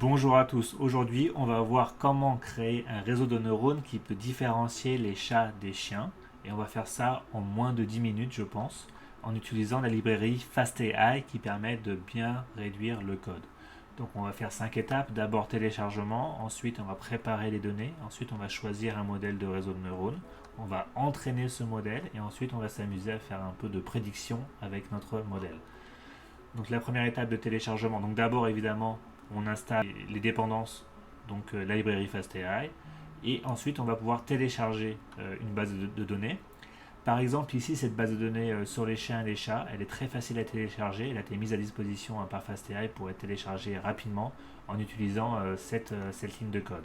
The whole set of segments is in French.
Bonjour à tous, aujourd'hui on va voir comment créer un réseau de neurones qui peut différencier les chats des chiens et on va faire ça en moins de 10 minutes je pense en utilisant la librairie FastAI qui permet de bien réduire le code. Donc on va faire 5 étapes, d'abord téléchargement, ensuite on va préparer les données, ensuite on va choisir un modèle de réseau de neurones, on va entraîner ce modèle et ensuite on va s'amuser à faire un peu de prédiction avec notre modèle. Donc la première étape de téléchargement, donc d'abord évidemment on installe les dépendances, donc la librairie FastAI, et ensuite on va pouvoir télécharger une base de données. Par exemple ici cette base de données sur les chiens et les chats, elle est très facile à télécharger, elle a été mise à disposition par FastAI pour être téléchargée rapidement en utilisant cette ligne de code.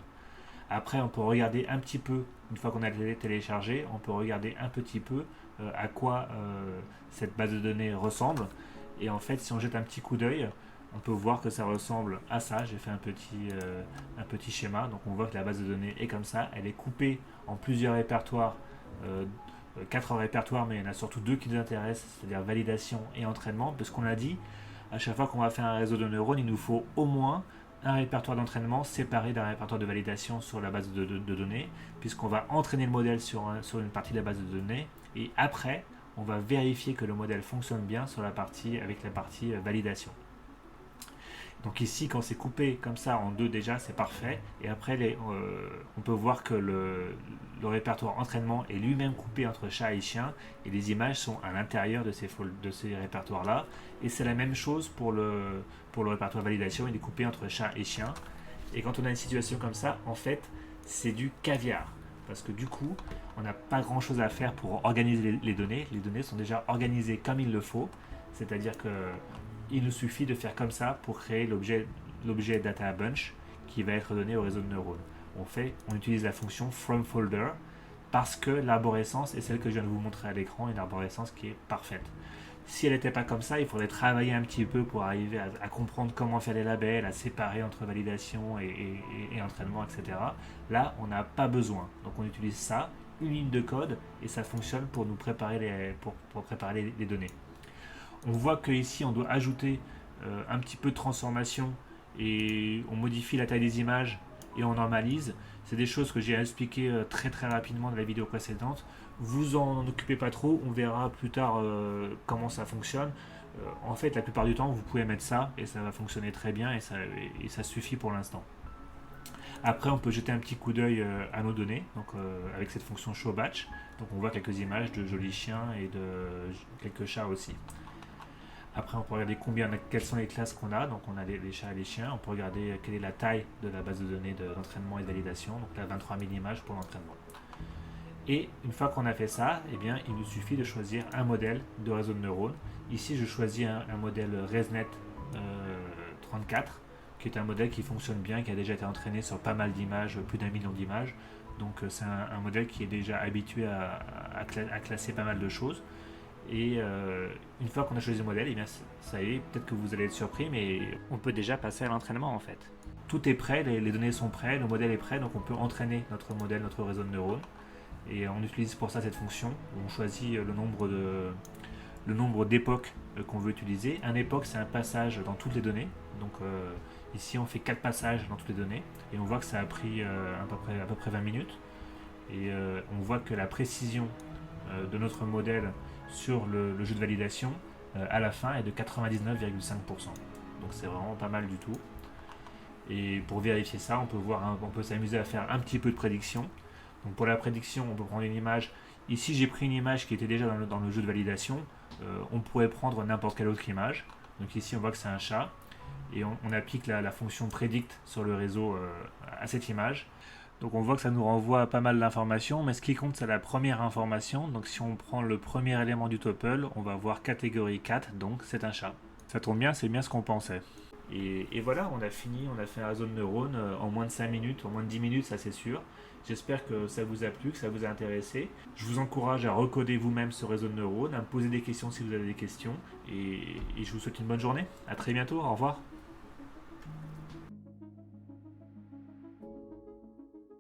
Après on peut regarder un petit peu, une fois qu'on a téléchargé, on peut regarder un petit peu à quoi cette base de données ressemble. Et en fait, si on jette un petit coup d'œil, on peut voir que ça ressemble à ça. J'ai fait un petit schéma. Donc on voit que la base de données est comme ça. Elle est coupée en plusieurs répertoires, 4 répertoires, mais il y en a surtout deux qui nous intéressent, c'est-à-dire validation et entraînement. Parce qu'on l'a dit, à chaque fois qu'on va faire un réseau de neurones, il nous faut au moins un répertoire d'entraînement séparé d'un répertoire de validation sur la base de données, puisqu'on va entraîner le modèle sur une partie de la base de données, et après, on va vérifier que le modèle fonctionne bien avec la partie validation. Donc ici, quand c'est coupé comme ça en deux déjà, c'est parfait. Et après, on peut voir que le répertoire entraînement est lui-même coupé entre chat et chien. Et les images sont à l'intérieur de ces répertoires-là. Et c'est la même chose pour le répertoire validation. Il est coupé entre chat et chien. Et quand on a une situation comme ça, en fait, c'est du caviar. Parce que du coup, on n'a pas grand chose à faire pour organiser les données. Les données sont déjà organisées comme il le faut. C'est-à-dire qu'il nous suffit de faire comme ça pour créer l'objet data bunch qui va être donné au réseau de neurones. On utilise la fonction fromFolder parce que l'arborescence est celle que je viens de vous montrer à l'écran, une arborescence qui est parfaite. Si elle n'était pas comme ça, il faudrait travailler un petit peu pour arriver à comprendre comment faire les labels, à séparer entre validation et entraînement, etc. Là, on n'a pas besoin. Donc on utilise ça, une ligne de code, et ça fonctionne pour nous préparer pour préparer les données. On voit qu'ici, on doit ajouter un petit peu de transformation et on modifie la taille des images et on normalise. C'est des choses que j'ai expliquées très très rapidement dans la vidéo précédente. Vous en occupez pas trop, on verra plus tard comment ça fonctionne. En fait, la plupart du temps, vous pouvez mettre ça et ça va fonctionner très bien et ça suffit pour l'instant. Après, on peut jeter un petit coup d'œil à nos données, donc avec cette fonction show batch. Donc on voit quelques images de jolis chiens et de quelques chats aussi. Après, on peut regarder quelles sont les classes qu'on a. Donc, on a les chats et les chiens. On peut regarder quelle est la taille de la base de données d'entraînement et de validation. Donc, là, 23 000 images pour l'entraînement. Et une fois qu'on a fait ça, eh bien, il nous suffit de choisir un modèle de réseau de neurones. Ici, je choisis un modèle ResNet 34, qui est un modèle qui fonctionne bien, qui a déjà été entraîné sur pas mal d'images, plus d'1 million d'images. Donc, c'est un modèle qui est déjà habitué à classer pas mal de choses. Et une fois qu'on a choisi le modèle, eh bien, ça y est, peut-être que vous allez être surpris, mais on peut déjà passer à l'entraînement en fait. Tout est prêt, les données sont prêtes, le modèle est prêt, donc on peut entraîner notre modèle, notre réseau de neurones. Et on utilise pour ça cette fonction où on choisit le nombre d'époques qu'on veut utiliser. Un époque, c'est un passage dans toutes les données. Donc ici, on fait 4 passages dans toutes les données. Et on voit que ça a pris à peu près 20 minutes. Et on voit que la précision de notre modèle sur le jeu de validation à la fin est de 99,5%. Donc c'est vraiment pas mal du tout. Et pour vérifier ça, on peut s'amuser à faire un petit peu de prédiction. Donc pour la prédiction, on peut prendre une image. Ici, j'ai pris une image qui était déjà dans le jeu de validation. On pourrait prendre n'importe quelle autre image. Donc ici, on voit que c'est un chat. Et on applique la fonction predict sur le réseau à cette image. Donc on voit que ça nous renvoie à pas mal d'informations, mais ce qui compte c'est la première information. Donc si on prend le premier élément du tuple, on va voir catégorie 4, donc c'est un chat. Ça tombe bien, c'est bien ce qu'on pensait. Et voilà, on a fini, on a fait un réseau de neurones en moins de 5 minutes, en moins de 10 minutes, ça c'est sûr. J'espère que ça vous a plu, que ça vous a intéressé. Je vous encourage à recoder vous-même ce réseau de neurones, à me poser des questions si vous avez des questions. Et je vous souhaite une bonne journée. À très bientôt, au revoir.